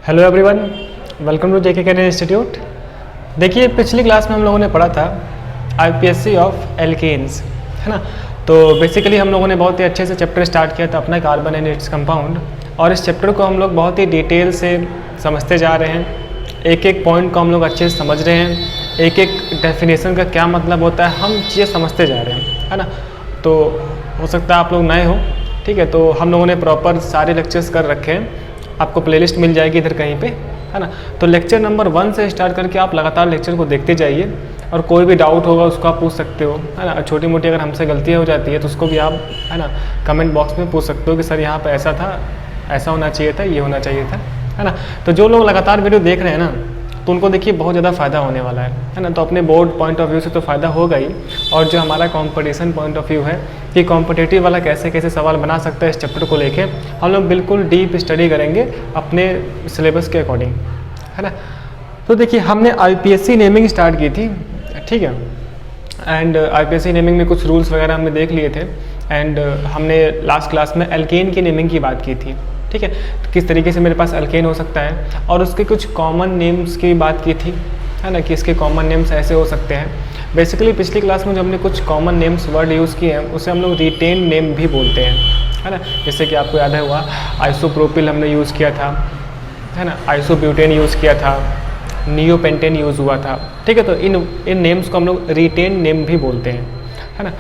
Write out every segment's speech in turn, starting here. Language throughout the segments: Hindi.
Hello everyone, welcome to JK career institute. देखिए, पिछली क्लास में हम लोगों ने पढ़ा था आईपीएससी ऑफ एल्केन्स, है ना। तो बेसिकली हम लोगों ने बहुत ही अच्छे से चैप्टर स्टार्ट किया था अपना कार्बन एंड इट्स कंपाउंड, और इस चैप्टर को हम लोग बहुत ही डिटेल से समझते जा रहे हैं। एक एक पॉइंट को हम लोग अच्छे से समझ रहे हैं, एक एक डेफिनेशन का क्या मतलब होता है हम चीज़ें समझते जा रहे हैं, है ना। तो हो सकता है आप लोग नए हो, ठीक है। तो हम लोगों ने प्रॉपर सारे लेक्चर्स कर रखे हैं, आपको प्लेलिस्ट मिल जाएगी इधर कहीं पे, है ना। तो लेक्चर नंबर 1 से स्टार्ट करके आप लगातार लेक्चर को देखते जाइए, और कोई भी डाउट होगा उसको आप पूछ सकते हो, है ना। छोटी मोटी अगर हमसे गलतियाँ हो जाती है तो उसको भी आप, है ना, कमेंट बॉक्स में पूछ सकते हो कि सर यहाँ पे ऐसा था, ऐसा होना चाहिए था, ये होना चाहिए था, है ना। तो जो लोग लगातार वीडियो देख रहे हैं ना, तो उनको देखिए बहुत ज़्यादा फ़ायदा होने वाला है ना। तो अपने बोर्ड पॉइंट ऑफ व्यू से तो फ़ायदा होगा ही, और जो हमारा कंपटीशन पॉइंट ऑफ व्यू है कि कॉम्पिटिटिव वाला कैसे कैसे सवाल बना सकता है, इस चैप्टर को लेके हम लोग बिल्कुल डीप स्टडी करेंगे अपने सिलेबस के अकॉर्डिंग, है ना। तो देखिए, हमने आईपीएससी नेमिंग स्टार्ट की थी, ठीक है। एंड आईपीएससी नेमिंग में कुछ रूल्स वगैरह हमने देख लिए थे, एंड हमने लास्ट क्लास में एल्केन की नेमिंग की बात की थी, ठीक है। तो किस तरीके से मेरे पास एल्केन हो सकता है, और उसके कुछ कॉमन नेम्स की बात की थी, है ना, कि इसके कॉमन नेम्स ऐसे हो सकते हैं। बेसिकली पिछली क्लास में जो हमने कुछ कॉमन नेम्स वर्ड यूज़ किए हैं उसे हम लोग रिटेन नेम भी बोलते हैं, है ना। जैसे कि आपको याद है हुआ आइसोप्रोपिल हमने यूज़ किया था, है ना, आइसोब्यूटेन यूज़ किया था, नियोपेंटेन यूज़ हुआ था, ठीक है। तो इन नेम्स को हम लोग रिटेन नेम भी बोलते हैं, है ना।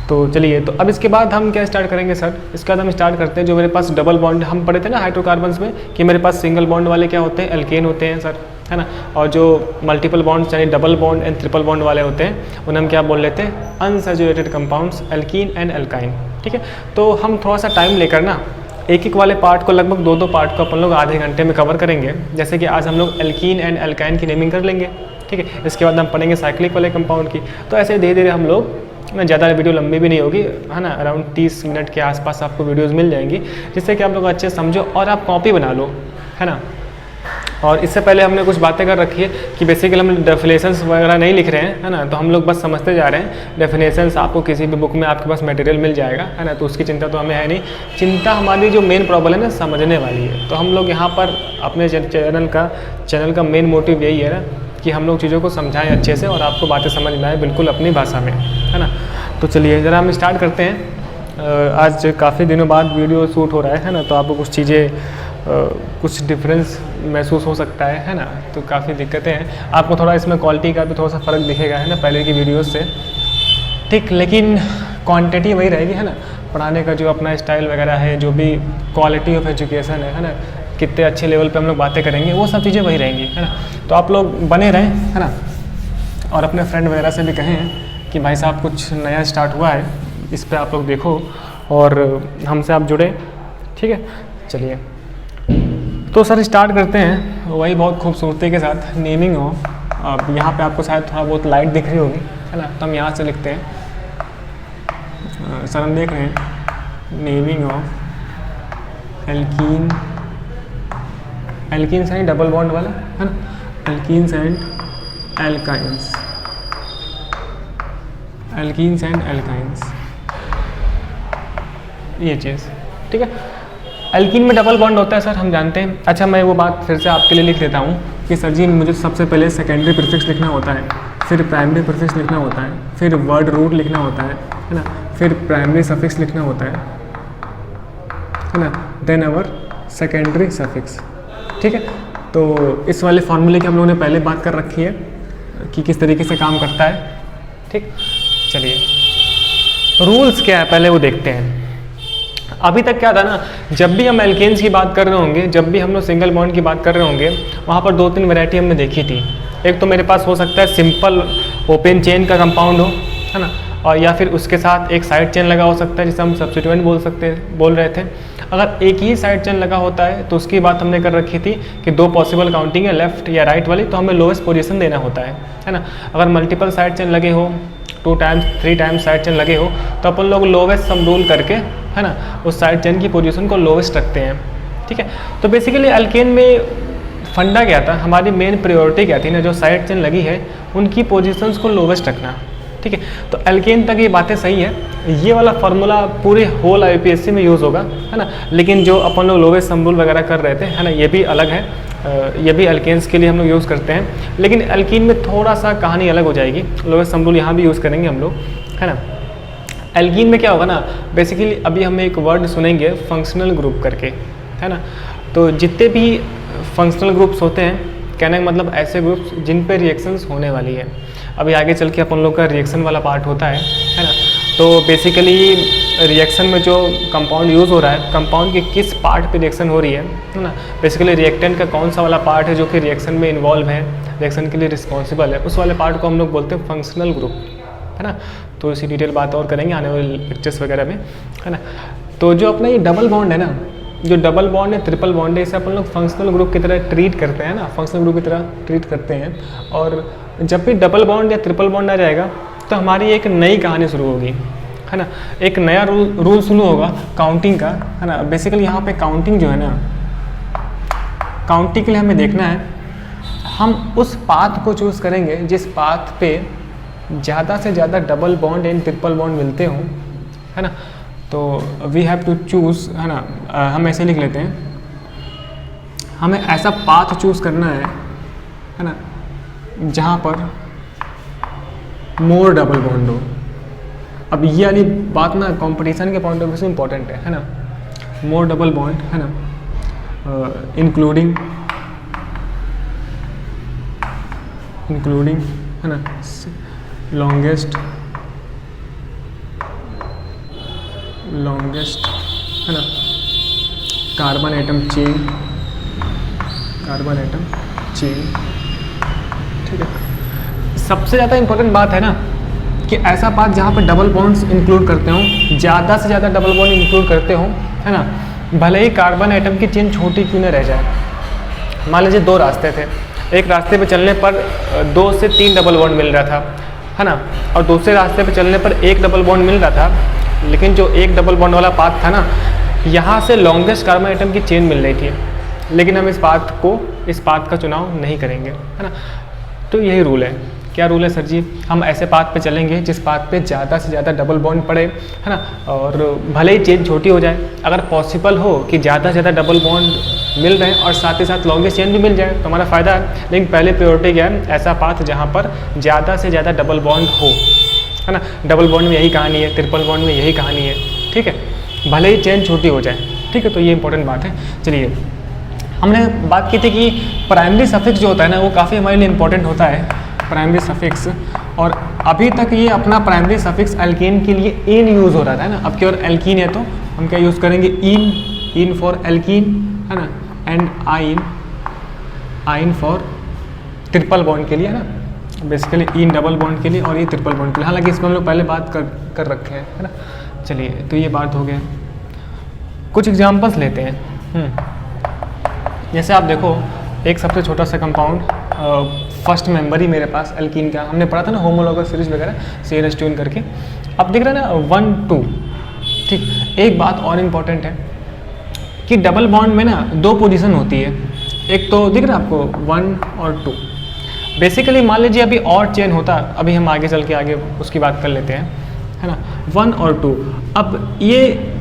तो चलिए, तो अब इसके बाद हम क्या स्टार्ट करेंगे सर, इसके बाद हम स्टार्ट करते हैं जो मेरे पास डबल बॉन्ड हम पढ़े थे ना हाइड्रोकार्बन्स में, कि मेरे पास सिंगल बॉन्ड वाले क्या होते हैं, एल्केन होते हैं सर, है ना। और जो मल्टीपल बॉन्ड्स यानी double bond and triple bond वाले होते हैं उन्हें हम क्या बोल लेते हैं, unsaturated compounds, alkene and alkyne, ठीक है। तो हम थोड़ा सा टाइम लेकर ना एक एक वाले पार्ट को, लगभग दो पार्ट को अपन लोग आधे घंटे में कवर करेंगे। जैसे कि आज हम लोग एल्कीन एंड एल्काइन की नेमिंग कर लेंगे, ठीक है। इसके बाद हम पढ़ेंगे साइक्लिक वाले कंपाउंड की। तो ऐसे धीरे धीरे हम लोग ना, ज़्यादा वीडियो लंबी भी नहीं होगी, है ना, अराउंड 30 मिनट के आसपास आपको वीडियोस मिल जाएंगी, जिससे कि आप लोग अच्छे समझो और आप कॉपी बना लो, है ना। और इससे पहले हमने कुछ बातें कर रखी है कि बेसिकली हम डेफिनेशंस वगैरह नहीं लिख रहे हैं, है ना। तो हम लोग बस समझते जा रहे हैं। डेफिनेशंस आपको किसी भी बुक में आपके पास मटेरियल मिल जाएगा, है ना। तो उसकी चिंता तो हमें है नहीं। चिंता हमारी जो मेन प्रॉब्लम है ना, समझने वाली है। तो हम लोग यहाँ पर अपने चैनल का मेन मोटिव यही है ना, कि हम लोग चीज़ों को समझाएं अच्छे से और आपको बातें समझ में आए बिल्कुल अपनी भाषा में, है ना। तो चलिए ज़रा हम स्टार्ट करते हैं। आज काफ़ी दिनों बाद वीडियो शूट हो रहा है ना, तो आपको कुछ चीज़ें कुछ डिफरेंस महसूस हो सकता है ना। तो काफ़ी दिक्कतें हैं, आपको थोड़ा इसमें क्वालिटी का भी थोड़ा सा फ़र्क दिखेगा, है ना, पहले की वीडियोज़ से, ठीक। लेकिन क्वांटिटी वही रहेगी, है ना। पढ़ाने का जो अपना स्टाइल वगैरह है, जो भी क्वालिटी ऑफ एजुकेशन है ना, कितने अच्छे लेवल पे हम लोग बातें करेंगे, वो सब चीज़ें वही रहेंगी, है ना। तो आप लोग बने रहें, है ना, और अपने फ्रेंड वगैरह से भी कहें कि भाई साहब कुछ नया स्टार्ट हुआ है, इस पे आप लोग देखो और हमसे आप जुड़े, ठीक है। चलिए, तो सर स्टार्ट करते हैं वही बहुत खूबसूरती के साथ नेमिंग हो। अब यहाँ पे आपको शायद थोड़ा बहुत लाइट दिख रही होगी, है ना। तो हम यहाँ से लिखते हैं, सर हम देख रहे हैं naming of alkene, alkenes and double bond वाला, है ना, alkenes and alkynes, alkenes and alkynes, ये चीज़, ठीक है। एल्कीन में डबल बॉन्ड होता है सर, हम जानते हैं। अच्छा, मैं वो बात फिर से आपके लिए लिख देता हूँ कि सर जी मुझे सबसे पहले सेकेंडरी प्रीफिक्स लिखना होता है, फिर प्राइमरी प्रीफिक्स लिखना होता है, फिर वर्ड रूट लिखना होता है ना, फिर प्राइमरी सफिक्स लिखना होता है ना, देन अवर सेकेंडरी सफिक्स, ठीक है। तो इस वाले फार्मूले की हम लोगों ने पहले बात कर रखी है कि किस तरीके से काम करता है, ठीक। चलिए, रूल्स क्या है पहले वो देखते हैं। अभी तक क्या था ना, जब भी हम एल्केन्स की बात कर रहे होंगे, जब भी हम लोग सिंगल बॉन्ड की बात कर रहे होंगे, वहाँ पर 2-3 वैरायटी हमने देखी थी। एक तो मेरे पास हो सकता है सिंपल ओपन चेन का कंपाउंड हो, है ना, और या फिर उसके साथ एक साइड चेन लगा हो सकता है, जिसे हम सब्स्टिट्यूएंट बोल रहे थे। अगर एक ही साइड चेन लगा होता है तो उसकी बात हमने कर रखी थी कि 2 पॉसिबल काउंटिंग है, लेफ्ट या राइट वाली, तो हमें लोएस्ट पोजीशन देना होता है ना। अगर मल्टीपल साइड चेन लगे हो, 2 टाइम्स 3 टाइम्स साइड चेन लगे हो, तो अपन लोग लोवेस्ट सम रूल करके, है ना, उस साइड चेन की पोजीशन को लोवेस्ट रखते हैं, ठीक है। तो बेसिकली एल्केन में फंडा क्या था, हमारी मेन प्रायोरिटी क्या थी ना, जो साइड चेन लगी है उनकी पोजीशंस को लोवेस्ट रखना, ठीक है। तो एल्केन तक ये बातें सही है, ये वाला फार्मूला पूरे होल आईपीएससी में यूज़ होगा, है ना। लेकिन जो अपन लोग लोवेस्ट सम रूल वगैरह कर रहे थे, है ना, ये भी अलग है। ये भी अल्केन्स के लिए हम लोग यूज़ करते हैं, लेकिन अल्कीन में थोड़ा सा कहानी अलग हो जाएगी। लोवेस्ट सम रूल यहाँ भी यूज़ करेंगे हम लोग, है ना। एल्कीन में क्या होगा ना, बेसिकली अभी हम एक वर्ड सुनेंगे फंक्शनल ग्रुप करके, है ना। तो जितने भी फंक्शनल ग्रुप्स होते हैं, कहने का मतलब ऐसे ग्रुप्स जिन पे रिएक्शंस होने वाली है। अभी आगे चल के अपन लोग का रिएक्शन वाला पार्ट होता है ना। तो बेसिकली रिएक्शन में जो कंपाउंड यूज़ हो रहा है, कंपाउंड के किस पार्ट पे रिएक्शन हो रही है ना। बेसिकली रिएक्टेंट का कौन सा वाला पार्ट है जो कि रिएक्शन में इन्वॉल्व है, रिएक्शन के लिए रिस्पॉन्सिबल है, उस वाले पार्ट को हम लोग बोलते हैं फंक्शनल ग्रुप, है ना। तो इसी डिटेल बात और करेंगे आने वाले लेक्चर्स वगैरह में, है ना। तो जो अपना ये डबल बॉन्ड है ना, जो डबल बॉन्ड है, ट्रिपल बॉन्ड है, इसे अपन लोग फंक्शनल ग्रुप की तरह ट्रीट करते हैं ना, फंक्शनल ग्रुप की तरह ट्रीट करते हैं। और जब भी डबल बॉन्ड या ट्रिपल बॉन्ड आ जाएगा तो हमारी एक नई कहानी शुरू होगी, है ना। एक नया रूल शुरू होगा काउंटिंग का, है ना। बेसिकली यहाँ पे काउंटिंग जो है ना, काउंटिंग के लिए हमें देखना है, हम उस पाथ को चूज़ करेंगे जिस पाथ पे ज़्यादा से ज़्यादा double bond and triple bond मिलते हों, है ना। तो वी हैव टू चूज़, है ना। हम ऐसे लिख लेते हैं, हमें ऐसा पाथ चूज़ करना है ना, जहाँ पर मोर डबल बॉन्ड हो। अब ये वाली बात ना कंपटीशन के पॉइंट ऑफ व्यू से इम्पॉर्टेंट है ना। मोर डबल बॉन्ड, है ना, इंक्लूडिंग, है ना, लॉन्गेस्ट, है ना, कार्बन एटम चेन, ठीक है। सबसे ज़्यादा इम्पोर्टेंट बात है ना कि ऐसा पाथ जहाँ पर डबल बॉन्ड्स इंक्लूड करते हों, ज़्यादा से ज़्यादा डबल बॉन्ड इंक्लूड करते हों, है ना। भले ही कार्बन एटम की चेन छोटी क्यों न रह जाए। मान लीजिए दो रास्ते थे, एक रास्ते पे चलने पर 2 से 3 डबल बॉन्ड मिल रहा था, है ना, और दूसरे रास्ते पे चलने पर 1 डबल बॉन्ड मिल रहा था। लेकिन जो 1 डबल बॉन्ड वाला पाथ था ना, यहाँ से लॉन्गेस्ट कार्बन एटम की चेन मिल रही थी, लेकिन हम इस पाथ का चुनाव नहीं करेंगे, है ना। तो यही रूल है। क्या रूल है सर जी? हम ऐसे पाथ पे चलेंगे जिस पाथ पे ज़्यादा से ज़्यादा डबल बॉन्ड पड़े, है ना, और भले ही चेन छोटी हो जाए, अगर पॉसिबल हो कि ज़्यादा से ज़्यादा डबल बॉन्ड मिल रहे हैं और साथ ही साथ लॉन्गेस्ट चेन भी मिल जाए तो हमारा फ़ायदा है। लेकिन पहले प्रायोरिटी क्या है? ऐसा पाथ जहाँ पर ज़्यादा से ज़्यादा डबल बॉन्ड हो, है ना। डबल बॉन्ड में यही कहानी है, ट्रिपल बॉन्ड में यही कहानी है, ठीक है, भले ही चेन छोटी हो जाए, ठीक है। तो ये इंपॉर्टेंट बात है। चलिए, हमने बात की थी कि प्राइमरी सफिक्स जो होता है ना, वो काफ़ी हमारे लिए इंपॉर्टेंट होता है, प्राइमरी सफिक्स। और अभी तक ये अपना प्राइमरी सफिक्स एल्कीन के लिए इन यूज़ हो रहा था, है ना। अब केवल एल्कीन है तो हम क्या यूज़ करेंगे? इन फॉर एल्कीन, है ना, एंड आइन फॉर ट्रिपल बॉन्ड के लिए, है ना। बेसिकली इन डबल बॉन्ड के लिए और ये ट्रिपल बॉन्ड के लिए। हालांकि इसमें हम लोग पहले बात कर रखे हैं, है ना। चलिए, तो ये बात हो गया। कुछ एग्जाम्पल्स लेते हैं। जैसे आप देखो, एक सबसे छोटा सा कंपाउंड, फर्स्ट मेंबर ही मेरे पास एल्कीन का, हमने पढ़ा था ना होमोलॉगस सीरीज वगैरह, CH2 करके। अब दिख रहा है ना 1 2, ठीक। एक बात और इम्पॉर्टेंट है कि डबल बॉन्ड में ना 2 पोजीशन होती है। एक तो दिख रहा है आपको 1 और 2। बेसिकली मान लीजिए अभी और चेन होता, अभी हम आगे चल के आगे उसकी बात कर लेते हैं, है ना, 1 और 2। अब ये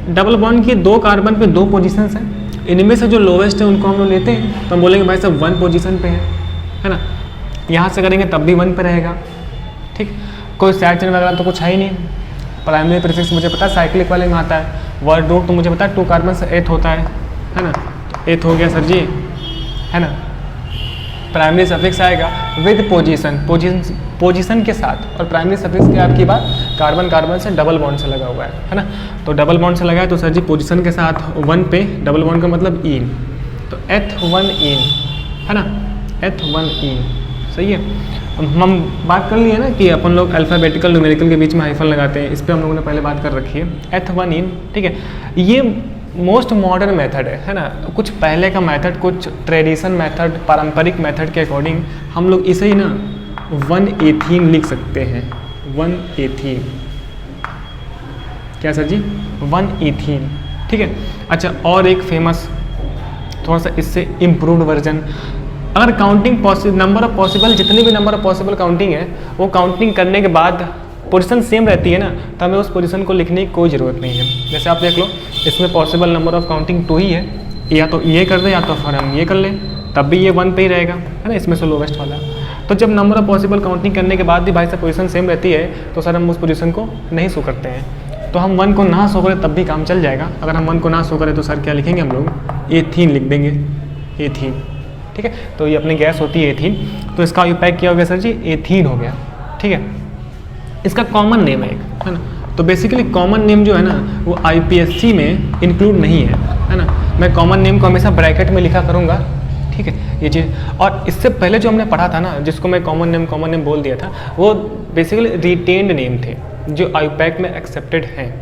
डबल बॉन्ड के 2 कार्बन पे 2 पोजीशंस हैं, इनमें से जो लोवेस्ट है उनको हम लोग लेते हैं, तो हम बोलेंगे भाई साहब 1 पोजीशन पे है ना। यहाँ से करेंगे तब भी 1 पे रहेगा, ठीक। कोई साइड चेन वगैरह तो कुछ है ही नहीं। प्राइमरी प्रीफिक्स मुझे पता है साइक्लिक वाले में आता है, वर्ड रूट तो मुझे पता है 2 कार्बन से 8 होता है ना। 8 हो गया सर जी, है ना। प्राइमरी सफिक्स आएगा विद पोजीशन के साथ, और प्राइमरी सफिक्स की आपकी बात कार्बन से डबल बॉन्ड से लगा हुआ है ना। तो डबल बॉन्ड से लगा है तो सर जी पोजीशन के साथ 1 पे, डबल बॉन्ड का मतलब इन, तो H1 इन, है ना, H1 इन, सही है। हम बात कर लिए ना कि अपन लोग अल्फ़ाबेटिकल न्यूमेरिकल के बीच में हाइफन लगाते हैं, इस पर हम लोगों ने पहले बात कर रखी है। H1 इन, ठीक है। ये मोस्ट मॉडर्न मेथड है ना। कुछ पहले का मेथड, कुछ ट्रेडिशन मेथड, पारंपरिक मेथड के अकॉर्डिंग हम लोग इसे ही ना 1 एथीन लिख सकते हैं। 1 एथीन, क्या सर जी? 1 एथीन, ठीक है। अच्छा, और एक फेमस थोड़ा सा इससे इम्प्रूव्ड वर्जन, अगर काउंटिंग नंबर ऑफ पॉसिबल, जितने भी नंबर ऑफ पॉसिबल काउंटिंग है, वो काउंटिंग करने के बाद पोजीशन सेम रहती है ना, तो हमें उस पोजीशन को लिखने की कोई ज़रूरत नहीं है। जैसे आप देख लो, इसमें पॉसिबल नंबर ऑफ काउंटिंग 2 ही है, या तो ये कर दें या तो फिर हम ये कर लें, तब भी ये 1 पे ही रहेगा, है ना, इसमें से लोवेस्ट वाला। तो जब नंबर ऑफ पॉसिबल काउंटिंग करने के बाद भी भाई साहब पोजीशन सेम रहती है तो सर हम उस पोजीशन को नहीं शो करते हैं। तो हम 1 को ना शो करें तब भी काम चल जाएगा। अगर हम 1 को ना शो करें तो सर क्या लिखेंगे हम लोग, एथीन लिख देंगे, एथीन, ठीक है। तो ये अपनी गैस होती है एथीन, तो इसका आयुपैक क्या हो गया सर जी, एथीन हो गया, ठीक है। इसका कॉमन नेम है एक, है ना। तो बेसिकली कॉमन नेम जो है ना वो IPSC में इंक्लूड नहीं है ना। मैं कॉमन नेम को हमेशा ब्रैकेट में लिखा करूँगा, ठीक है, ये चीज़। और इससे पहले जो हमने पढ़ा था ना, जिसको मैं कॉमन नेम बोल दिया था, वो बेसिकली रिटेन्ड नेम थे जो आयुपैक में एक्सेप्टेड हैं।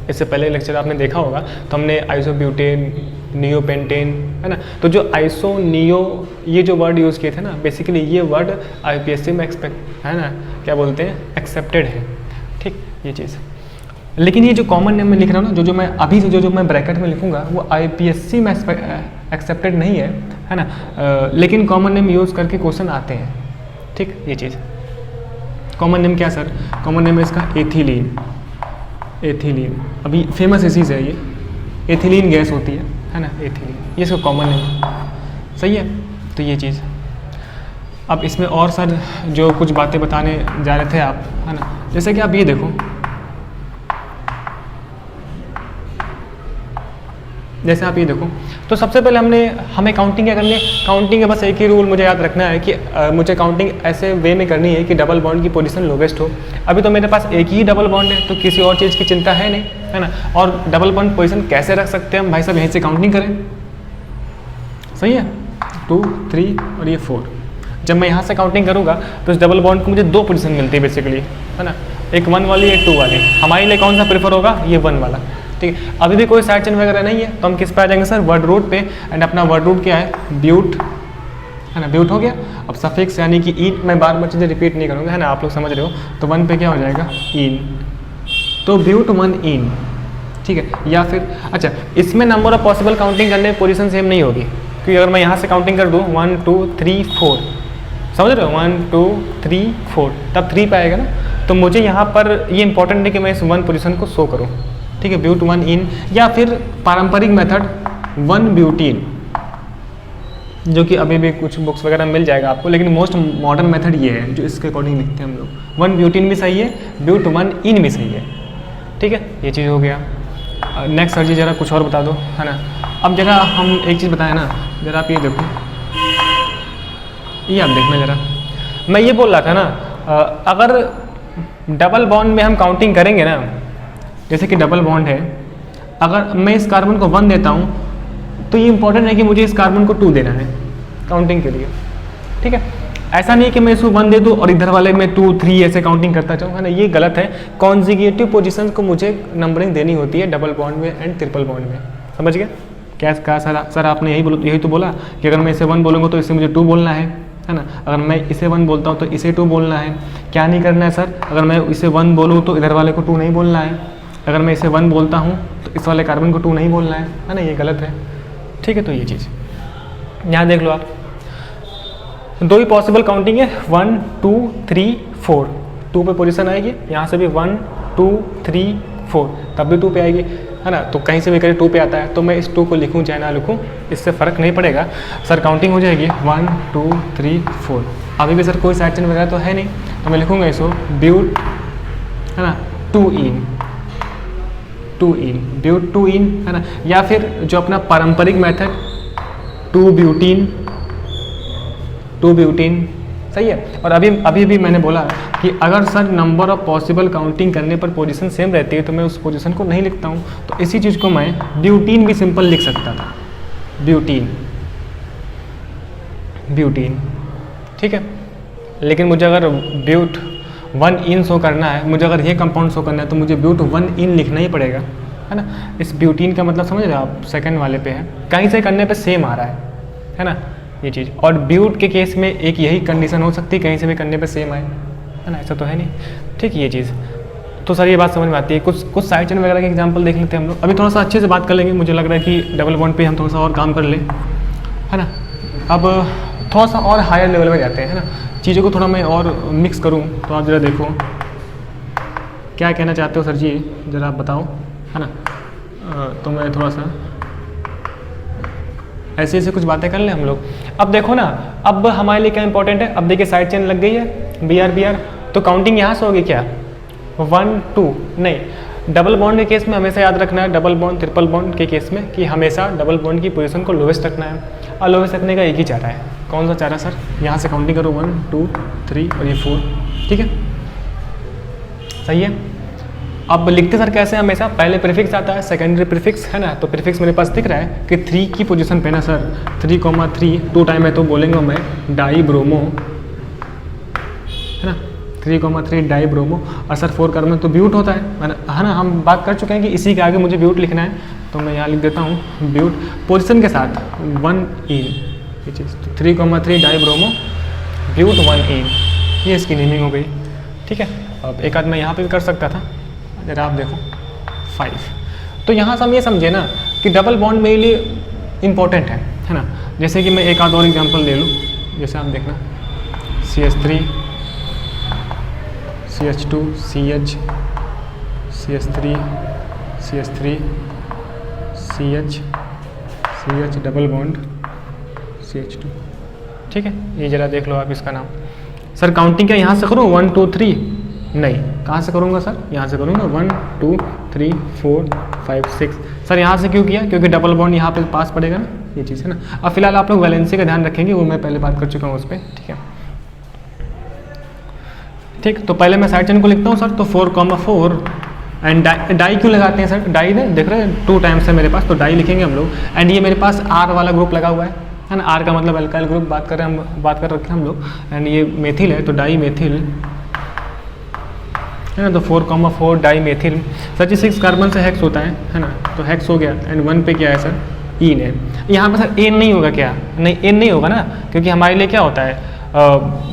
इससे पहले लेक्चर आपने देखा होगा, तो हमने आइसोब्यूटेन, नियोपेंटेन, है ना। तो जो आइसो नियो ये जो वर्ड यूज़ किए थे ना, बेसिकली ये वर्ड IPSC में है ना, क्या बोलते हैं, एक्सेप्टेड है, ठीक, ये चीज़। लेकिन ये जो कॉमन नेम में लिख रहा हूँ ना, जो मैं अभी से जो मैं ब्रैकेट में लिखूँगा वो IPSC में एक्सेप्टेड नहीं है ना। लेकिन कॉमन नेम यूज़ करके क्वेश्चन आते हैं, ठीक, ये चीज़। कॉमन नेम क्या सर, कॉमन नेम है इसका एथिलीन, एथिलीन। अभी फेमस डिसीज़ है ये, एथिलीन गैस होती है ना, एथिलीन, ये इसका कॉमन नेम, सही है। तो ये चीज़। अब इसमें और सर जो कुछ बातें बताने जा रहे थे आप, है ना, जैसे कि आप ये देखो, जैसे आप ये देखो, तो सबसे पहले हमें काउंटिंग क्या करनी है, काउंटिंग का बस एक ही रूल मुझे याद रखना है कि मुझे काउंटिंग ऐसे वे में करनी है कि डबल बॉन्ड की पोजीशन लोवेस्ट हो। अभी तो मेरे पास एक ही डबल बॉन्ड है, तो किसी और चीज़ की चिंता है नहीं, है ना। और डबल बॉन्ड पोजीशन कैसे रख सकते हैं हम भाई साहब, यहीं से काउंटिंग करें, सही है। 2, 3 और ये 4। जब मैं यहाँ से काउंटिंग करूँगा तो इस डबल बॉन्ड को मुझे 2 पोजीशन मिलती है बेसिकली, है ना, एक 1 वाली, एक 2 वाली। हमारे लिए कौन सा प्रेफर होगा, ये 1 वाला, ठीक है। अभी भी कोई साइड चेन वगैरह नहीं है, तो हम किस पे आ जाएंगे सर, वर्ड रूट पे। एंड अपना वर्ड रूट क्या है, ब्यूट, है ना, ब्यूट हो गया। अब सफिक्स यानी कि इन, मैं बार बार चीज़ें रिपीट नहीं करूँगा, है ना, आप लोग समझ रहे हो। तो 1 पे क्या हो जाएगा, इन, तो ब्यूट 1 इन, ठीक है। या फिर अच्छा, इसमें नंबर ऑफ पॉसिबल काउंटिंग करने में पोजीशन सेम नहीं होगी, क्योंकि अगर मैं यहाँ से काउंटिंग कर दूँ 1 2 3 4, समझ रहे हो, 1 2 3 4, तब 3 पे आएगा ना। तो मुझे यहाँ पर ये इंपॉर्टेंट है कि मैं इस 1 पोजीशन को शो करूँ, ठीक है, ब्यूट 1 इन। या फिर पारंपरिक मेथड 1 ब्यूटीन, जो कि अभी भी कुछ बुक्स वगैरह मिल जाएगा आपको, लेकिन मोस्ट मॉडर्न मेथड ये है जो इसके अकॉर्डिंग लिखते हैं हम लोग। 1 ब्यूटीन भी सही है, ब्यूट 1 इन भी सही है, ठीक है, ये चीज़ हो गया। नेक्स्ट सर जी ज़रा कुछ और बता दो, है ना। अब जरा हम एक चीज़ बताएं ना, ज़रा आप ये देखो, ये आप देखना ज़रा, मैं ये बोल रहा था ना, अगर डबल बॉन्ड में हम काउंटिंग करेंगे ना, जैसे कि डबल बॉन्ड है, अगर मैं इस कार्बन को 1 देता हूँ तो ये इंपॉर्टेंट है कि मुझे इस कार्बन को 2 देना है काउंटिंग के लिए, ठीक है। ऐसा नहीं है कि मैं इसको 1 दे दूँ और इधर वाले में 2 3 ऐसे काउंटिंग करता जाऊँ, है ना, ये गलत है। कॉन्जिक्यूटिव पोजीशंस को मुझे नंबरिंग देनी होती है डबल बॉन्ड में एंड ट्रिपल बॉन्ड में, समझ गए। क्या कहा सर आपने यही तो बोला कि अगर मैं इसे 1 बोलूँगा तो इसे मुझे 2 बोलना है ना। अगर मैं इसे 1 बोलता हूँ तो इसे 2 बोलना है। क्या नहीं करना है सर, अगर मैं इसे 1 बोलूँ तो इधर वाले को 2 नहीं बोलना है। अगर मैं इसे 1 बोलता हूँ तो इस वाले कार्बन को 2 नहीं बोलना है ना, ये गलत है, ठीक है। तो ये चीज़ यहाँ देख लो आप, 2 ही पॉसिबल काउंटिंग है, 1 2 3 4, 2 पे पोजीशन आएगी, यहाँ से भी 1 2 3 4, तब भी 2 पे आएगी, है ना। तो कहीं से भी करें 2 पे आता है, तो मैं इस 2 को लिखूँ चाहे ना लिखूँ, इससे फ़र्क नहीं पड़ेगा सर, काउंटिंग हो जाएगी 1 2 3 4। अभी भी सर कोई साइड चेन वगैरह तो है नहीं, तो मैं लिखूँगा इसको ब्यूट, है ना, 2 इन, ब्यूट 2 इन, है ना। या फिर जो अपना पारंपरिक मेथड 2 ब्यूटीन, सही है। और अभी भी मैंने बोला कि अगर sir number of possible counting करने पर पोजीशन सेम रहती है तो मैं उस पोजीशन को नहीं लिखता हूँ, तो इसी चीज़ को मैं ब्यूटीन भी सिंपल लिख सकता था, ब्यूटीन, ठीक है। लेकिन मुझे अगर ब्यूट 1 इन शो करना है, मुझे अगर ये कंपाउंड शो करना है तो मुझे ब्यूट 1 इन लिखना ही पड़ेगा, है ना। इस ब्यूटीन का मतलब समझ रहे हो आप, सेकंड वाले पे है, कहीं से करने पे सेम आ रहा है ना, ये चीज़। और ब्यूट के केस में एक यही कंडीशन हो सकती है, कहीं से भी करने पे सेम आए, है ना, ऐसा तो है नहीं, ठीक है, ये चीज़। तो सर ये बात समझ में आती है। कुछ साइड चेन वगैरह के एग्जाम्पल देख लेते हैं हम लोग। अभी थोड़ा सा अच्छे से बात कर लेंगे, मुझे लग रहा है कि डबल बॉन्ड पे हम थोड़ा सा और काम कर लें, है ना। अब थोड़ा सा और हायर लेवल में जाते हैं, है ना, चीज़ों को थोड़ा मैं और मिक्स करूँ। तो आप ज़रा देखो क्या कहना चाहते हो सर जी, ज़रा आप बताओ, है ना। तो मैं थोड़ा सा ऐसे ऐसे कुछ बातें कर लें हम लोग। अब देखो ना, अब हमारे लिए क्या इंपॉर्टेंट है, अब देखिए साइड चेन लग गई है बी आर, तो काउंटिंग यहाँ से होगी क्या 1 2, नहीं डबल बॉन्ड के केस में हमेशा याद रखना है, डबल बॉन्ड ट्रिपल बॉन्ड के केस में कि हमेशा डबल बॉन्ड की पोजीशन को लोवेस्ट रखना है, और लोवेस्ट रखने का एक ही चारा है। कौन सा चारा सर, यहाँ से काउंटिंग करो 1 2 3 और ये 4, ठीक है सही है। अब लिखते सर कैसे, हमेशा पहले प्रीफिक्स आता है, सेकेंडरी प्रीफिक्स है ना, तो प्रीफिक्स मेरे पास दिख रहा है कि 3 की पोजीशन पे ना सर 3,3 2 टाइम है तो बोलेंगे मैं डाई ब्रोमो है ना, 3,3 डाई ब्रोमो, और सर 4 कार्बन तो ब्यूट होता है ना, हम बात कर चुके हैं कि इसी के आगे मुझे ब्यूट लिखना है, तो मैं यहाँ लिख देता हूँ ब्यूट पोजीशन के साथ 1 इन, ये चीज़ तो 3,3 डाई ब्रोमो ब्यूट 1 इन, ये इसकी नेमिंग हो गई, ठीक है। अब एक आध मैं यहाँ पे भी कर सकता था, जरा आप देखो 5, तो यहाँ से हम ये समझे ना कि डबल बॉन्ड मेरे लिए इम्पोर्टेंट है ना। जैसे कि मैं एक आध और एग्जांपल ले लूँ, जैसे आप देखना CH3 CH2 CH CH3 CH3 CH CH double bond CH2, ठीक है। ये जरा देख लो आप इसका नाम। सर काउंटिंग क्या यहाँ से करूँ 1 2 3, नहीं कहाँ से करूँगा सर, यहाँ से करूँगा 1 2 3 4 5 6। सर यहाँ से क्यों किया, क्योंकि डबल बॉन्ड यहाँ पे पास पड़ेगा ना, ये चीज़ है ना। अब फिलहाल आप लोग वैलेंसी का ध्यान रखेंगे, वो मैं पहले बात कर चुका हूँ उस पर, ठीक है ठीक। तो पहले मैं साइड चेन को लिखता हूँ सर, तो 4,4 एंड डाई क्यों लगाते हैं सर, डाई ने देख रहे हैं 2 टाइम्स है मेरे पास, तो डाई लिखेंगे हम लोग। एंड ये मेरे पास R वाला ग्रुप लगा हुआ है ना, R का मतलब अल्काइल ग्रुप बात कर रखे हैं हम लोग, एंड ये मेथिल है तो डाई मेथिल है ना, तो 4,4 डाई मेथिल। सर 6 कार्बन से हेक्स होता है ना, तो हेक्स हो गया, एंड 1 पे क्या है सर ईन है। यहाँ पे सर एन नहीं होगा क्या, नहीं एन नहीं होगा ना, क्योंकि हमारे लिए क्या होता है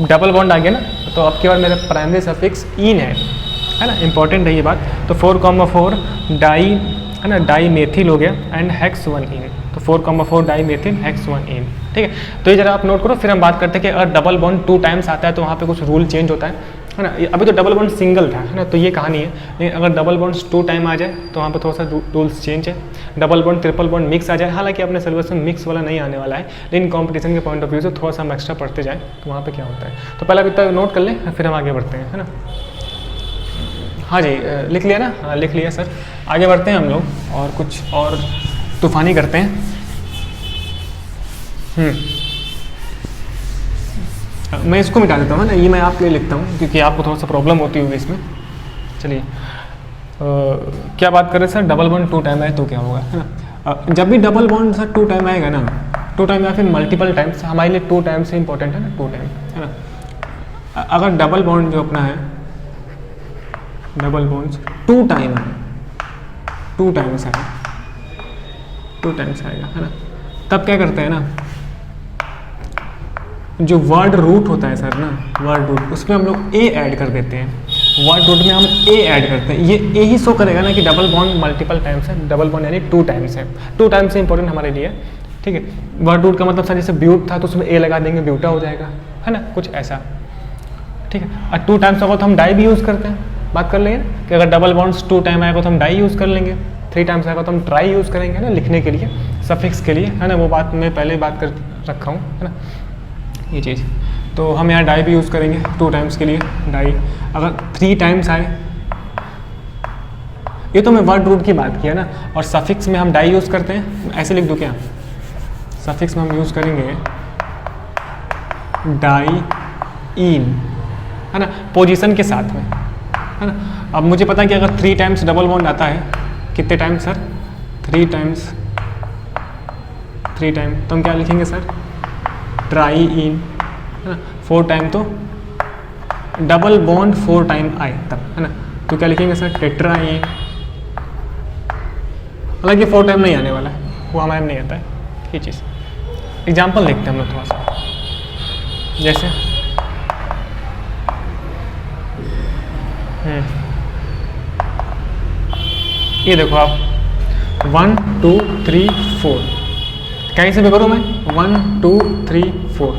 डबल बॉन्ड आ गया ना, तो अब की बार मेरा प्राइमरी सफिक्स ईन है ना, इंपॉर्टेंट है ये बात। तो 4,4 डाई है ना, डाई मेथिल हो गया एंड हेक्स 1 इन, तो 4,4 डाई मेथिल हेक्स 1 इन, ठीक है। तो ये जरा आप नोट करो, फिर हम बात करते हैं कि अगर डबल बॉन्ड 2 टाइम्स आता है तो वहाँ पे कुछ रूल चेंज होता है ना। अभी तो डबल बॉन्ड सिंगल था है ना, तो ये कहानी है, लेकिन अगर डबल बॉन्ड्स 2 टाइम आ जाए तो वहाँ पे थोड़ा सा रूल्स चेंज है। Double bond triple bond mix आ जाए, हालांकि अपने सिलेबस में मिक्स वाला नहीं आने वाला है, लेकिन कंपटीशन के पॉइंट ऑफ व्यू से थोड़ा सा हम एक्स्ट्रा पढ़ते जाएँ तो वहाँ पे क्या होता है। तो पहले अभी तक नोट कर लें, फिर हम आगे बढ़ते हैं है ना। हाँ जी लिख लिया ना, हाँ लिख लिया सर। आगे बढ़ते हैं हम लोग और कुछ और तूफानी करते हैं। मैं इसको मिटा देता हूँ ना, ये मैं आपके लिए लिखता हूँ क्योंकि आपको थोड़ा सा प्रॉब्लम होती होगी इसमें। चलिए क्या बात करें सर, डबल बॉन्ड 2 टाइम आए तो क्या होगा है ना। जब भी डबल बॉन्ड सर 2 टाइम आएगा ना, 2 टाइम या फिर मल्टीपल टाइम्स, हमारे लिए 2 टाइम से इंपॉर्टेंट है ना, 2 टाइम है ना। अगर डबल बॉन्ड जो अपना है, डबल बॉन्ड्स 2 टाइम है, 2 टाइम्स आएगा, 2 टाइम्स आएगा है ना, तब क्या करते हैं ना, जो वर्ड रूट होता है सर ना, वर्ड रूट उसमें हम लोग ए ऐड कर देते हैं। वर्ड रूट में हम ए ऐड करते हैं, ये ए ही शो करेगा ना कि डबल बॉन्ड मल्टीपल टाइम्स है, डबल बॉन्ड यानी 2 टाइम्स है, 2 टाइम्स से इंपॉर्टेंट हमारे लिए, ठीक है। वर्ड रूट का मतलब सर जैसे ब्यूट था तो उसमें ए लगा देंगे, ब्यूटा हो जाएगा है ना, कुछ ऐसा, ठीक है। और 2 टाइम्स होगा तो हम डाई भी यूज़ करते हैं, बात कर लेंगे कि अगर डबल बॉन्ड्स 2 टाइम आएगा तो हम डाई यूज़ कर लेंगे, 3 टाइम्स आएगा तो हम ट्राई यूज़ करेंगे ना, लिखने के लिए, सफिक्स के लिए है ना, वो बात मैं पहले बात कर रखा हूँ है ना, ये चीज़। तो हम यहाँ डाई भी यूज़ करेंगे 2 टाइम्स के लिए, डाई। अगर 3 टाइम्स आए, ये तो मैं वर्ड रूट की बात किया ना, और सफिक्स में हम डाई यूज़ करते हैं, ऐसे लिख दूँ क्या, सफिक्स में हम यूज़ करेंगे डाई इन है ना, पोजीशन के साथ में है ना। अब मुझे पता है कि अगर 3 टाइम्स डबल बॉन्ड आता है, कितने टाइम्स सर, 3 टाइम्स, 3 टाइम तो हम क्या लिखेंगे सर, ट्राई इन है ना। 4 टाइम तो डबल बॉन्ड 4 टाइम आए तब है ना, तो क्या लिखेंगे सर, टेट्रा इन। हालांकि 4 टाइम नहीं आने वाला है, वो हमारे में नहीं आता है, ये चीज़। एग्जाम्पल देखते हैं हम लोग थोड़ा सा, जैसे ये देखो आप 1 2 3 4, कहीं से भी करूँ मैं 1 2 3 4,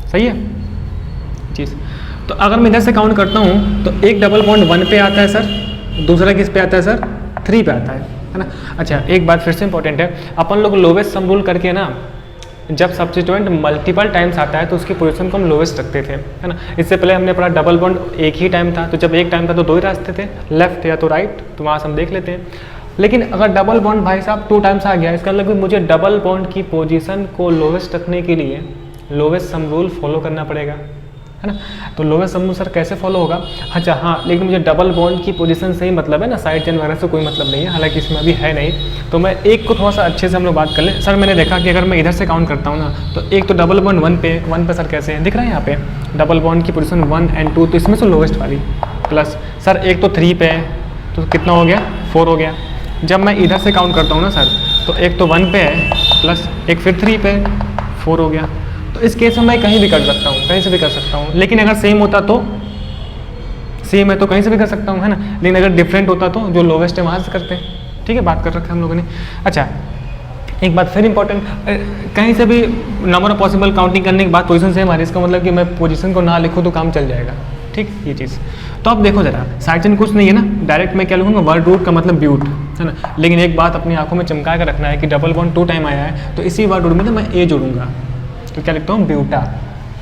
सही है चीज़। तो अगर मैं इधर से काउंट करता हूँ तो एक डबल बॉन्ड 1 पे आता है सर, दूसरा किस पे आता है सर, 3 पे आता है है ना। अच्छा, एक बात फिर से इंपॉर्टेंट है, अपन लोग लोवेस्ट सम रूल करके ना जब सब्स्टिट्यूएंट मल्टीपल टाइम्स आता है तो उसकी पोजीशन को हम लोवेस्ट रखते थे, है ना। इससे पहले हमने पढ़ा डबल बॉन्ड एक ही टाइम था, तो जब एक टाइम था तो दो ही रास्ते थे, लेफ्ट या तो राइट, तो वहाँ से हम देख लेते हैं। लेकिन अगर डबल बॉन्ड भाई साहब 2 टाइम्स आ गया, इसका मतलब मुझे डबल बॉन्ड की पोजीशन को लोवेस्ट रखने के लिए लोवेस्ट सम रूल फॉलो करना पड़ेगा, है ना। तो लोवेस्ट सम रूल सर कैसे फॉलो होगा? अच्छा हाँ, लेकिन मुझे डबल बॉन्ड की पोजीशन से ही मतलब है ना, साइड चेन वगैरह से कोई मतलब नहीं है, हालांकि इसमें अभी है नहीं। तो मैं एक को थोड़ा सा अच्छे से हम लोग बात कर लें। सर मैंने देखा कि अगर मैं इधर से काउंट करता हूँ ना, तो एक तो डबल बॉन्ड 1 पे सर कैसे है दिख रहा है यहाँ पे, डबल बॉन्ड की पोजीशन 1 और 2, तो इसमें से लोवेस्ट वाली, प्लस सर एक तो 3 पे है, तो कितना हो गया? 4 हो गया। जब मैं इधर से काउंट करता हूँ ना सर, तो एक तो 1 पे है, प्लस एक फिर 3 पे, 4 हो गया। तो इस केस में मैं कहीं भी कर सकता हूँ, कहीं से भी कर सकता हूँ। लेकिन अगर सेम होता तो, सेम है तो कहीं से भी कर सकता हूँ, है ना। लेकिन अगर डिफरेंट होता तो जो लोवेस्ट है वहाँ से करते हैं, ठीक है, बात कर रखा है हम लोगों ने। अच्छा, एक बात फिर इंपॉर्टेंट, कहीं से भी नंबर ऑफ पॉसिबल काउंटिंग करने के बाद पोजीशन सेम आ रही है, इसका मतलब कि मैं पोजीशन को ना लिखूँ तो काम चल जाएगा, ठीक, ये चीज़। तो अब देखो जरा, साइड चेन कुछ नहीं है ना, डायरेक्ट मैं क्या लिखूँगा? वर्ड रूट का मतलब ब्यूट, है ना। लेकिन एक बात अपनी आंखों में चमका कर रखना है कि डबल बॉन्ड 2 टाइम आया है, तो इसी वर्ड रूट में तो मैं ए जोड़ूंगा, तो क्या लिखता हूँ? ब्यूटा,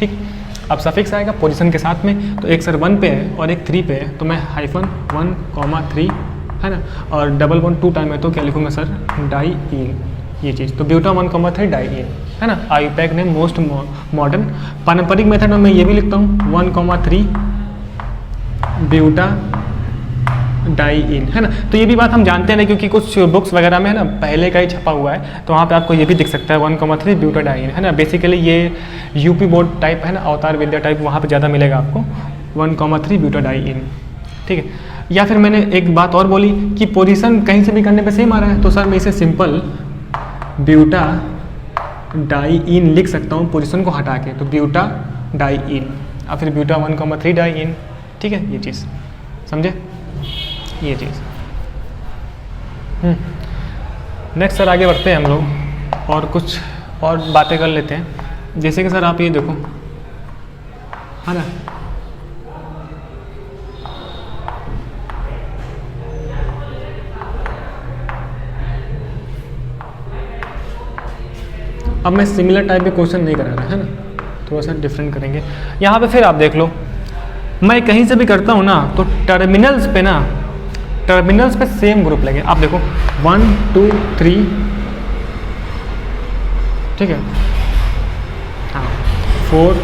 ठीक। अब सफिक्स आएगा पोजीशन के साथ में, तो एक सर 1 पे है और एक 3 पे है, तो मैं -1, 3, है ना। और डबल बॉन्ड 2 टाइम है तो क्या लिखूँगा सर? डाईईन, ये चीज़। तो ब्यूटा 1,3 डाईईन, है ना। आईयूपैक ने मोस्ट मॉडर्न पारंपरिक मेथड में मैं ये भी लिखता हूँ 1,3 ब्यूटा डाईईन, है ना। तो ये भी बात हम जानते हैं ना, क्योंकि कुछ बुक्स वगैरह में है ना पहले का ही छपा हुआ है, तो वहाँ पे आपको ये भी दिख सकता है 1,3 ब्यूटा डाईईन, है ना। बेसिकली ये यूपी बोर्ड टाइप है ना, अवतार विद्या टाइप, वहाँ पे ज़्यादा मिलेगा आपको 1,3 ब्यूटा डाईईन, ठीक है। या फिर मैंने एक बात और बोली कि पोजीशन कहीं से भी करने पे सेम आ रहा है, तो सर मैं इसे सिंपल ब्यूटा डाईईन लिख सकता हूँ पोजीशन को हटा के, तो ब्यूटा डाईईन और फिर ब्यूटा 1,3 डाईईन, ठीक है, ये चीज़ समझे, ये चीज़। नेक्स्ट सर आगे बढ़ते हैं हम लोग और कुछ और बातें कर लेते हैं। जैसे कि सर आप ये देखो, है ना, अब मैं सिमिलर टाइप के क्वेश्चन नहीं करा रहा, है ना, थोड़ा सा डिफरेंट करेंगे यहाँ पे। फिर आप देख लो, मैं कहीं से भी करता हूँ ना, तो टर्मिनल्स पे सेम ग्रुप लगे। आप देखो 1, 2, 3, ठीक है, हाँ 4,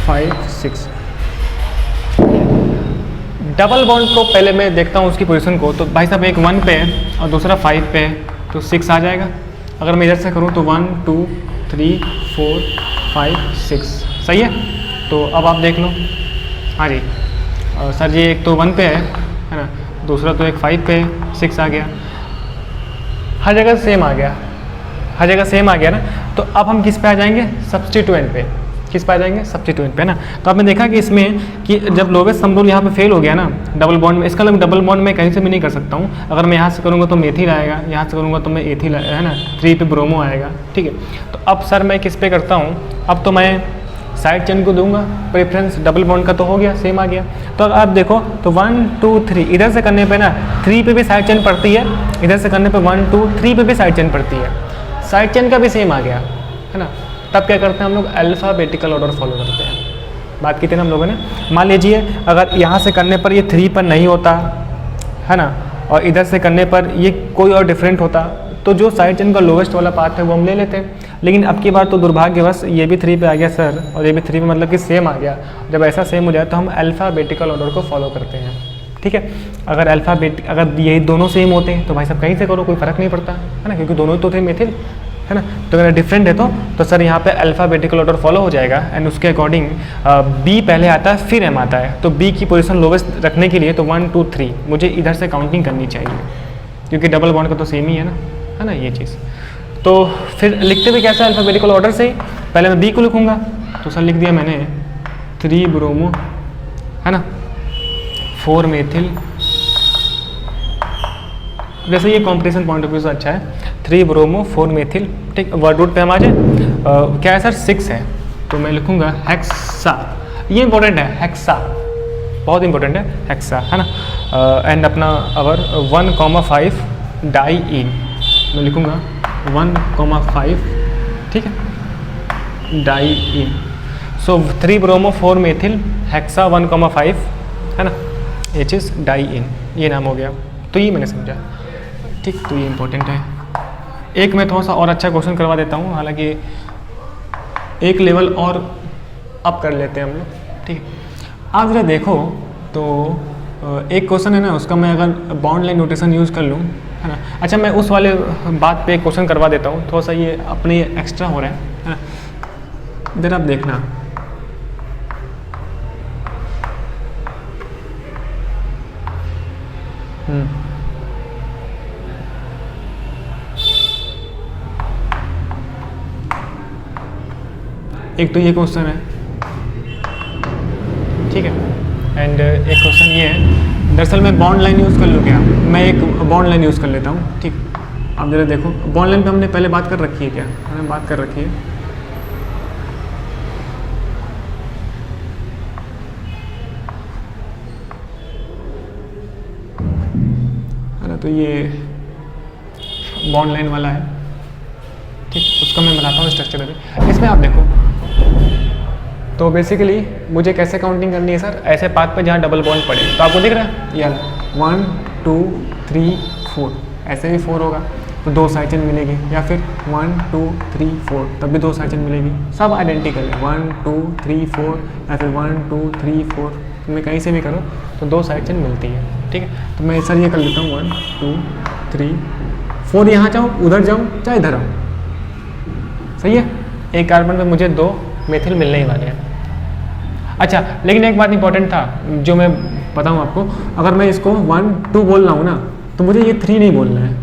5, 6। डबल बॉन्ड को पहले मैं देखता हूँ उसकी पोजीशन को, तो भाई साहब एक 1 पे है और दूसरा 5 पे है, तो 6 आ जाएगा। अगर मैं इधर से करूँ तो 1, 2, 3, 4, 5, 6, सही है। तो अब आप देख लो, हाँ जी सर जी, एक तो 1 पे है ना, दूसरा तो एक 5 पे है, 6 आ गया, हर जगह सेम आ गया, हर जगह सेम आ गया ना। तो अब हम किस पे आ जाएंगे? सब्स्टिट्यूएंट पे। किस पे आ जाएंगे? सब्स्टिट्यूएंट पे ना। तो आपने देखा कि इसमें कि जब लोवेस्ट सम रूल यहाँ पे फेल हो गया ना डबल बॉन्ड में, इसका मतलब डबल बॉन्ड में कहीं से भी नहीं कर सकता हूँ। अगर मैं यहाँ से करूँगा तो मेथिल आएगा, यहाँ से करूँगा तो मैं एथिल, है ना, 3 पे ब्रोमो आएगा, ठीक है। तो अब सर मैं किस पे करता हूँ? अब तो मैं साइड चेन को दूंगा प्रेफरेंस, डबल बॉन्ड का तो हो गया, सेम आ गया। तो अब आप देखो तो 1, 2, 3 इधर से करने पे ना 3 पे भी साइड चेन पड़ती है, इधर से करने पे 1, 2, 3 पे भी साइड चेन पड़ती है, साइड चेन का भी सेम आ गया, है ना। तब क्या करते हैं हम लोग? अल्फ़ाबेटिकल ऑर्डर फॉलो करते हैं। बात की थी ना हम लोगों ने। मान लीजिए अगर यहाँ से करने पर ये 3 पर नहीं होता, है ना, और इधर से करने पर ये कोई और डिफरेंट होता, तो जो साइड चेन का लोवेस्ट वाला पार्ट है वो हम ले लेते हैं। लेकिन अब की बार तो दुर्भाग्यवश ये भी 3 पे आ गया सर, और ये भी 3 पे, मतलब कि सेम आ गया। जब ऐसा सेम हो जाए तो हम अल्फ़ाबेटिकल ऑर्डर को फॉलो करते हैं, ठीक है। अगर अगर ये दोनों सेम होते हैं तो भाई साहब कहीं से करो, कोई फ़र्क नहीं पड़ता, है ना, क्योंकि दोनों ही तो थे मेथिल, है ना। तो अगर डिफरेंट है तो सर यहाँ पे अल्फ़ाबेटिकल ऑर्डर फॉलो हो जाएगा, एंड उसके अकॉर्डिंग बी पहले आता है फिर एम आता है। तो बी की पोजीशन लोवेस्ट रखने के लिए तो 1, 2, 3 मुझे इधर से काउंटिंग करनी चाहिए, क्योंकि डबल बॉन्ड का तो सेम ही है ना, ये चीज़। तो फिर लिखते हुए कैसे? अल्फ़ाबेटिकल ऑर्डर से ही। पहले मैं बी को लिखूँगा, तो सर लिख दिया मैंने 3 ब्रोमो, है ना, 4 मेथिल। वैसे ये कॉम्पिटिशन पॉइंट ऑफ व्यू से अच्छा है, 3 ब्रोमो 4 मेथिल, ठीक। वर्ड रूट पे हम आ जाए, क्या है सर? 6 है, तो मैं लिखूँगा हेक्सा। ये इंपॉर्टेंट है, हेक्सा बहुत इंपॉर्टेंट है, हेक्सा, है ना। एंड अपना अवर 1,5 डाईईन, मैं लिखूँगा 1,5, ठीक है, डाई इन। सो 3 ब्रोमो 4 मेथिल हेक्सा 1,5 है ना, ये चीज़ डाई इन, ये नाम हो गया। तो ये मैंने समझा, ठीक। तो ये इम्पोर्टेंट है। एक मैं थोड़ा सा और अच्छा क्वेश्चन करवा देता हूँ, हालांकि एक लेवल और अप कर लेते हैं हम लोग, ठीक है। आप जरा देखो तो एक क्वेश्चन है ना, उसका मैं अगर बॉन्ड लाइन नोटेशन यूज़ कर लूँ, है ना। अच्छा, मैं उस वाले बात पे क्वेश्चन करवा देता हूँ, थोड़ा सा ये अपने एक्स्ट्रा हो रहा है ना। जरा आप देखना, एक तो ये क्वेश्चन है, ठीक है, एंड एक क्वेश्चन ये है। दरअसल मैं बॉन्ड लाइन यूज़ कर लूँ क्या, मैं एक बॉन्ड लाइन यूज़ कर लेता हूँ, ठीक। आप जरा देखो, बॉन्ड लाइन पे हमने पहले बात कर रखी है क्या, हमने बात कर रखी है ना। तो ये बॉन्ड लाइन वाला है, ठीक। उसका मैं बनाता हूँ स्ट्रक्चर अभी। इसमें आप देखो तो बेसिकली मुझे कैसे काउंटिंग करनी है सर, ऐसे पाथ पे जहाँ डबल बॉन्ड पड़े, तो आपको दिख रहा है ये 1 2 3 4, ऐसे भी 4 होगा तो 2 साइड चेन मिलेगी, या फिर 1 2 3 4 तब भी 2 साइड चेन मिलेगी, सब आइडेंटिकल है। 1 2 3 4 या फिर 1 2 3 4, मैं कहीं से भी करूँ तो 2 साइड चेन मिलती है, ठीक है। तो मैं सर ये कर लेता हूँ 1 2 3 4, यहाँ जाऊँ उधर जाऊँ चाहे इधर आऊँ, सही है। एक कार्बन में मुझे 2 मेथिल मिलने ही वाले हैं। अच्छा, लेकिन एक बात इंपॉर्टेंट था जो मैं बताऊँ आपको, अगर मैं इसको 1 2 बोल रहा हूँ ना, तो मुझे ये 3 नहीं बोलना है,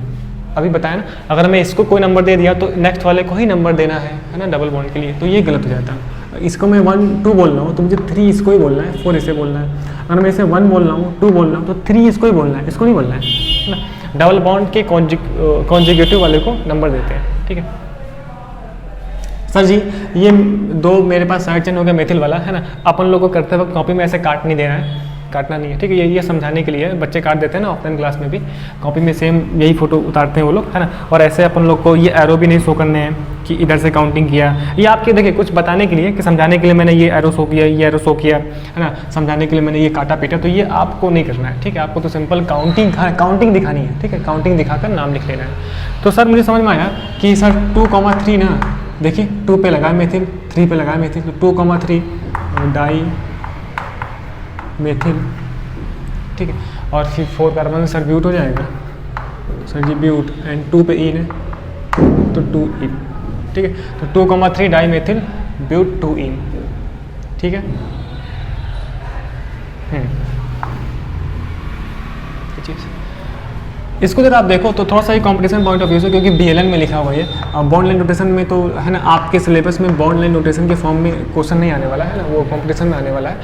अभी बताया ना। अगर मैं इसको कोई नंबर दे दिया तो नेक्स्ट वाले को ही नंबर देना है ना, डबल बॉन्ड के लिए, तो ये गलत हो जाता है। इसको मैं 1 2 बोल रहा हूँ तो मुझे 3 इसको ही बोलना है, 4 इसे बोलना है। अगर मैं इसे 1 बोल रहा हूँ 2 बोल रहा हूँ तो 3 इसको ही बोलना है, इसको नहीं बोलना है ना। डबल बॉन्ड के कॉन्जिक्यूटिव वाले को नंबर देते हैं, ठीक है। सर जी ये 2 मेरे पास साइड चेन हो गया मेथिल वाला, है ना। अपन लोग को करते वक्त कॉपी में ऐसे काट नहीं देना है, काटना नहीं है, ठीक है। ये समझाने के लिए बच्चे काट देते हैं ना ऑफलाइन क्लास में भी, कॉपी में सेम यही फोटो उतारते हैं वो लोग, है ना। और ऐसे अपन लोग को ये एरो भी नहीं शो करने हैं कि इधर से काउंटिंग किया, ये आपके देखिए कुछ बताने के लिए कि समझाने के लिए मैंने ये एरो शो किया, ये एरो शो किया, है ना। समझाने के लिए मैंने ये काटा पीटा, तो ये आपको नहीं करना है, ठीक है। आपको तो सिंपल काउंटिंग दिखानी है, ठीक है। काउंटिंग दिखाकर नाम लिख लेना है। तो सर मुझे समझ में आया कि सर 2,3 ना, देखिए 2 पे लगाए मेथिल, 3 पे लगाए मेथिल, तो 2,3 डाई मेथिल, ठीक है। और फिर 4 कार्बन में सर ब्यूट हो जाएगा, सर जी ब्यूट, एंड 2 पे इन है तो 2 इन, ठीक है। तो 2,3 डाई मेथिल ब्यूट 2 इन, ठीक है। इसको जरा आप देखो तो थोड़ा सा ही कॉम्पिटिशन पॉइंट ऑफ व्यू से, क्योंकि BLN में लिखा हुआ है, बॉन्ड लाइन नोटेशन में तो है ना, आपके सिलेबस में बॉन्ड लाइन नोटेशन के फॉर्म में क्वेश्चन नहीं आने वाला है ना, वो कॉम्पिटिशन में आने वाला है,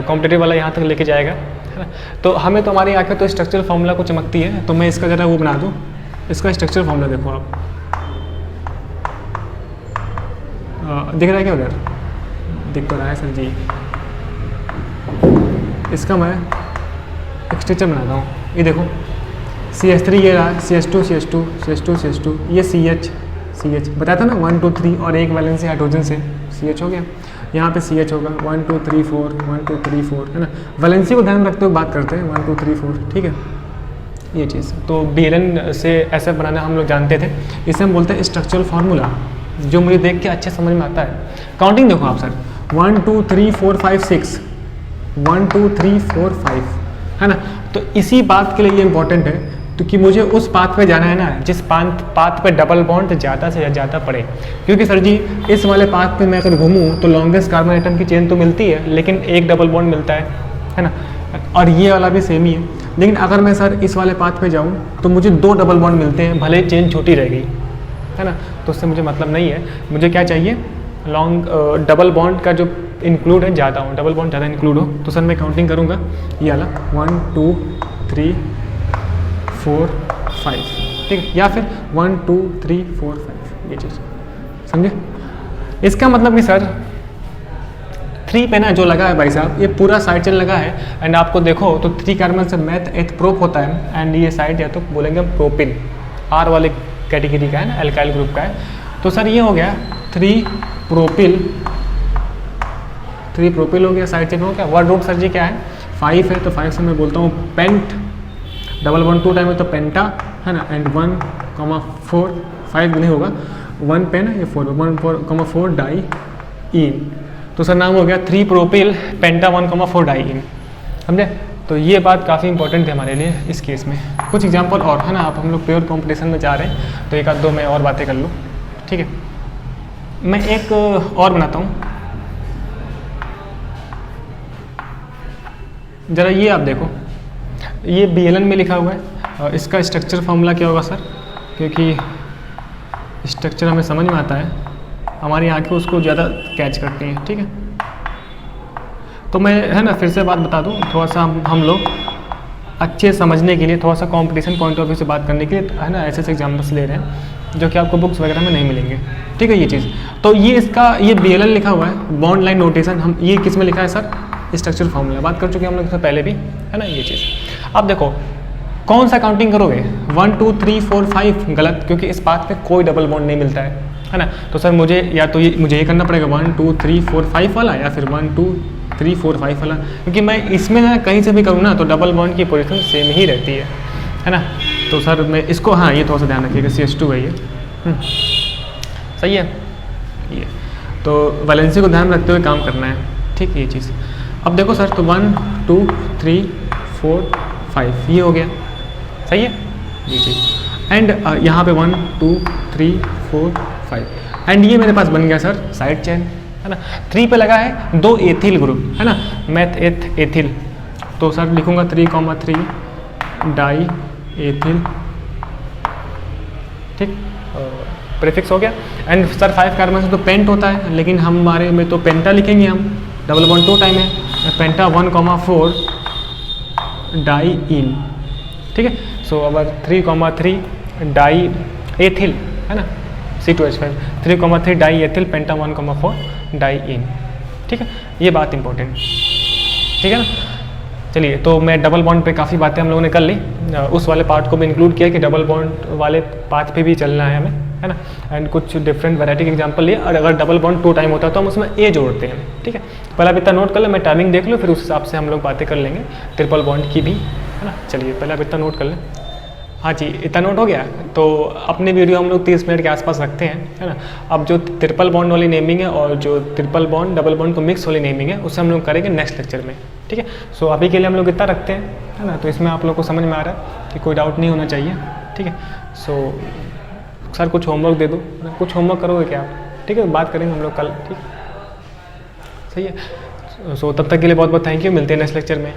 कॉम्पिटेटिव वाला यहाँ तक लेके जाएगा, है ना। तो हमें तो हमारी आंखें तो स्ट्रक्चरल फार्मूला को चमकती है, तो मैं इसका जरा वो बना दूँ, इसका स्ट्रक्चरल फार्मूला देखो आप, दिख रहा है क्या उधर, दिख तो रहा है सर जी। इसका मैं एक स्ट्रक्चर बनाता हूँ, ये देखो CH3 ये रहा, CH2 CH2 CH2 CH2, ये CH बताया था ना 1 2 3, और एक वैलेंसी हाइड्रोजन से CH हो गया, यहाँ पे CH होगा 1 2 3 4 1 2 3 4, है ना। वैलेंसी को ध्यान रखते हुए बात करते हैं 1 2 3 4, ठीक है। ये चीज़ तो BLN से ऐसे बनाना हम लोग जानते थे, इसे हम बोलते हैं स्ट्रक्चरल फार्मूला, जो मुझे देख के अच्छे समझ में आता है। काउंटिंग देखो आप सर, 1 2 3 4 5 6, 1 2 3 4 5, है ना। तो इसी बात के लिए ये इंपॉर्टेंट है, तो कि मुझे उस पाथ पे जाना है ना जिस पाथ पे डबल बॉन्ड ज़्यादा से ज़्यादा पड़े, क्योंकि सर जी इस वाले पाथ पे मैं अगर घूमूँ तो लॉन्गेस्ट कार्बन आइटम की चेन तो मिलती है, लेकिन एक डबल बॉन्ड मिलता है ना। और ये वाला भी सेम ही है, लेकिन अगर मैं सर इस वाले पाथ पे जाऊँ तो मुझे 2 डबल बॉन्ड मिलते हैं, भले चेन छोटी रह गई, है ना। तो उससे मुझे मतलब नहीं है, मुझे क्या चाहिए, डबल बॉन्ड का जो इंक्लूड है ज़्यादा हो, डबल बॉन्ड ज़्यादा इंक्लूड हो। तो सर मैं काउंटिंग करूँगा, ये वाला 1 2 3 4 5, ठीक है, या फिर 1 2 3 4 5, ये चीज़ समझे। इसका मतलब कि सर 3 पे ना जो लगा है भाई साहब, ये पूरा साइड चेन लगा है, एंड आपको देखो तो 3 कार्बन से मैथ एथ प्रोप होता है, एंड ये साइड या तो बोलेंगे प्रोपिन, R वाले कैटेगरी का है ना, एल्काइल ग्रुप का है। तो सर ये हो गया 3 प्रोपिल हो गया, साइड चेन हो गया। वर्ड रूट सर जी क्या है, 5 है, तो 5 से मैं बोलता हूँ पेंट, डबल बॉन्ड 2 टाइम है तो पेंटा है ना, एंड 1,4 5 नहीं होगा, 1 पेन है, ये 4 डाई इन। तो सर नाम हो गया 3 प्रोपिल पेंटा 1,4 डाई इन, समझे। तो ये बात काफ़ी इंपॉर्टेंट है हमारे लिए इस केस में। कुछ एग्जांपल और है ना, आप हम लोग प्योर कॉम्पिटिशन में जा रहे हैं तो एक आध दो मैं और बातें कर लूँ, ठीक है। मैं एक और बनाता हूँ, ज़रा ये आप देखो, ये BLN में लिखा हुआ है। इसका स्ट्रक्चर फॉर्मूला क्या होगा सर, क्योंकि स्ट्रक्चर हमें समझ में आता है, हमारी आंखें उसको ज़्यादा कैच करती हैं, ठीक है। तो मैं है ना फिर से बात बता दूं, थोड़ा सा हम लोग अच्छे समझने के लिए, थोड़ा सा कंपटीशन पॉइंट ऑफ व्यू से बात करने के लिए है ना ऐसे एग्जाम्पल्स ले रहे हैं जो कि आपको बुक्स वगैरह में नहीं मिलेंगे, ठीक है ये चीज़। तो ये इसका ये BLN लिखा हुआ है, बॉन्ड लाइन नोटेशन। हम ये किस में लिखा है सर, स्ट्रक्चर फॉर्मूला, बात कर चुके हैं हम लोग इससे पहले भी, है ना ये चीज़। अब देखो कौन सा काउंटिंग करोगे, 1 2 3 4 5 गलत, क्योंकि इस पाथ पे कोई डबल बॉन्ड नहीं मिलता है ना। तो सर मुझे या तो मुझे ये करना पड़ेगा 1 2 3 4 5 वाला, या फिर 1 2 3 4 5 वाला, क्योंकि मैं इसमें ना कहीं से भी करूँ ना तो डबल बॉन्ड की पोजीशन सेम ही रहती है ना। तो सर मैं इसको, हाँ ये थोड़ा सा ध्यान रखिएगा, CH2 है ये, सही है ये। तो वैलेंसी को ध्यान रखते हुए काम करना है, ठीक ये चीज़। अब देखो सर, तो 1 2 3 4 5 ये हो गया, सही है ये चीज़। एंड यहाँ पे 1 2 3 4 5 एंड ये मेरे पास बन गया सर साइड चेन, है ना। 3 पे लगा है 2 एथिल ग्रुप, है ना, मैथ एथिल। तो सर लिखूँगा 3,3 डाई एथिल, ठीक, प्रीफिक्स हो गया। एंड सर 5 कार्बन से तो पेंट होता है, लेकिन हमारे में तो पेंटा लिखेंगे हम, डबल बॉन्ड 2 टाइम है, पेंटा 1,4 डाई इन, ठीक है। सो अब 3,3 डाई एथिल, है ना, C2H5, 3,3 डाई एथिल पेंटा 1,4 डाई इन, ठीक है। ये बात इंपॉर्टेंट, ठीक है ना। चलिए, तो मैं डबल बॉन्ड पे काफ़ी बातें हम लोगों ने कर ली, उस वाले पार्ट को भी इंक्लूड किया कि डबल बॉन्ड वाले पाथ पे भी चलना है हमें, है ना। एंड कुछ डिफरेंट वैरायटी के एग्जांपल लिए, और अगर डबल बॉन्ड 2 टाइम होता है तो हम उसमें ए जोड़ते हैं, ठीक है। पहला बित्ता नोट कर लो, मैं टाइमिंग देख लूँ, फिर उस हिसाब से हम लोग बातें कर लेंगे ट्रिपल बॉन्ड की भी, है ना। चलिए पहला बित्ता नोट कर लें। हाँ जी, इतना नोट हो गया। तो अपने वीडियो हम लोग 30 मिनट के आसपास रखते हैं, है ना। अब जो ट्रिपल बॉन्ड वाली नेमिंग है और जो ट्रिपल बॉन्ड डबल बॉन्ड को मिक्स वाली नेमिंग है, उससे हम लोग करेंगे नेक्स्ट लेक्चर में, ठीक है। सो अभी के लिए हम लोग इतना रखते हैं, है ना। तो इसमें आप लोग को समझ में आ रहा है कि कोई डाउट नहीं होना चाहिए, ठीक है। सो सर कुछ होमवर्क दे दो, कुछ होमवर्क करोगे क्या आप, ठीक है, बात करेंगे हम लोग कल, ठीक, सही है। सो तब तक के लिए बहुत बहुत थैंक यू, मिलते हैं नेक्स्ट लेक्चर में।